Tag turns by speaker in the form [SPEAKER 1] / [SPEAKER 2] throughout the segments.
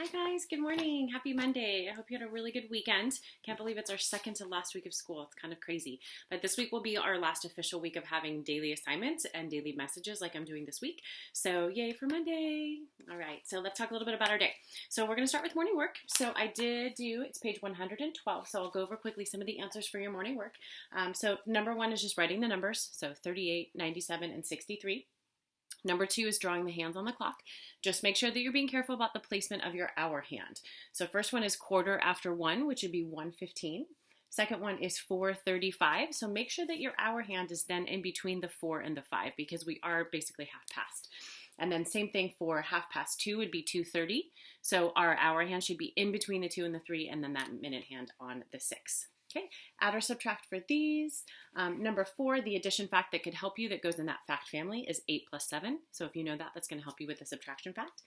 [SPEAKER 1] Hi guys, good morning. Happy Monday. I hope you had a really good weekend. Can't believe it's our second to last week of school. It's kind of crazy. But this week will be our last official week of having daily assignments and daily messages like I'm doing this week. So yay for Monday. All right, so let's talk a little bit about our day. So we're going to start with morning work. So I did do, it's page 112. So I'll go over quickly some of the answers for your morning work. So number one is just writing the numbers. So 38, 97, and 63. Number two is drawing the hands on the clock. Just make sure that you're being careful about the placement of your hour hand. So first one is quarter after 1, which would be 1:15. Second one is 4:35. So make sure that your hour hand is then in between the 4 and the 5 because we are basically half past. And then same thing for 2:30 would be 2:30. So our hour hand should be in between the 2 and the 3 and then that minute hand on the 6. Okay, add or subtract for these. Number 4, the addition fact that could help you that goes in that fact family is 8 plus 7. So if you know that, that's going to help you with the subtraction fact.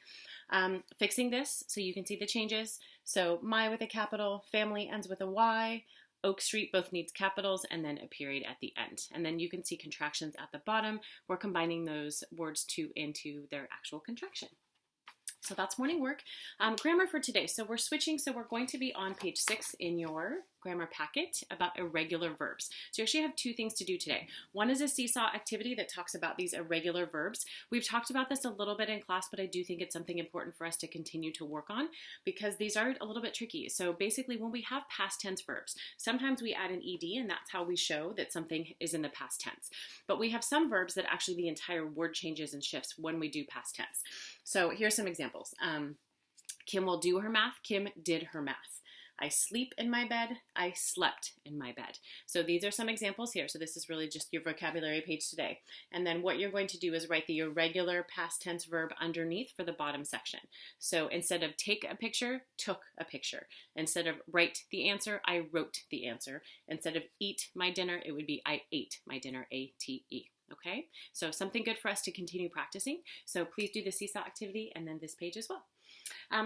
[SPEAKER 1] Fixing this so you can see the changes. So my with a capital, family ends with a Y, Oak Street both needs capitals, and then a period at the end. And then you can see contractions at the bottom. We're combining those words into their actual contraction. So that's morning work. Grammar for today. So we're switching. So we're going to be on page 6 in your grammar packet about irregular verbs. So you actually have 2 things to do today. One is a seesaw activity that talks about these irregular verbs. We've talked about this a little bit in class, but I do think it's something important for us to continue to work on because these are a little bit tricky. So basically when we have past tense verbs, sometimes we add an ed and that's how we show that something is in the past tense. But we have some verbs that actually the entire word changes and shifts when we do past tense. So here's some examples. Kim will do her math. Kim did her math. I sleep in my bed. I slept in my bed. So these are some examples here. So this is really just your vocabulary page today. And then what you're going to do is write the irregular past tense verb underneath for the bottom section. So instead of take a picture, took a picture. Instead of write the answer, I wrote the answer. Instead of eat my dinner, it would be I ate my dinner, A-T-E. Okay, so something good for us to continue practicing. So please do the seesaw activity and then this page as well.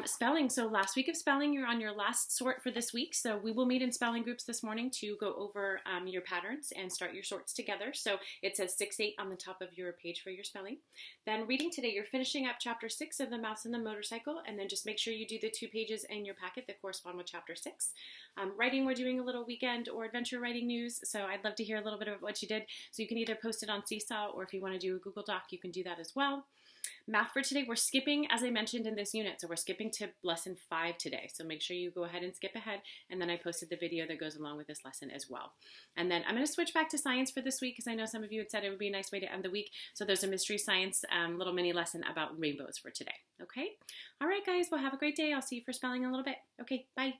[SPEAKER 1] Spelling. So last week of spelling, you're on your last sort for this week. So we will meet in spelling groups this morning to go over your patterns and start your sorts together. So it says 6-8 on the top of your page for your spelling. Then reading today, you're finishing up chapter 6 of The Mouse and the Motorcycle. And then just make sure you do the 2 pages in your packet that correspond with chapter 6. Writing, we're doing a little weekend or adventure writing news. So I'd love to hear a little bit of what you did. So you can either post it on Seesaw or if you want to do a Google Doc, you can do that as well. Math for today, we're skipping, as I mentioned in this unit, so we're skipping to lesson 5 today. So make sure you go ahead and skip ahead, and then I posted the video that goes along with this lesson as well. And then I'm going to switch back to science for this week because I know some of you had said it would be a nice way to end the week. So there's a mystery science little mini lesson about rainbows for today. Okay? All right, guys, well, have a great day. I'll see you for spelling in a little bit. Okay, bye.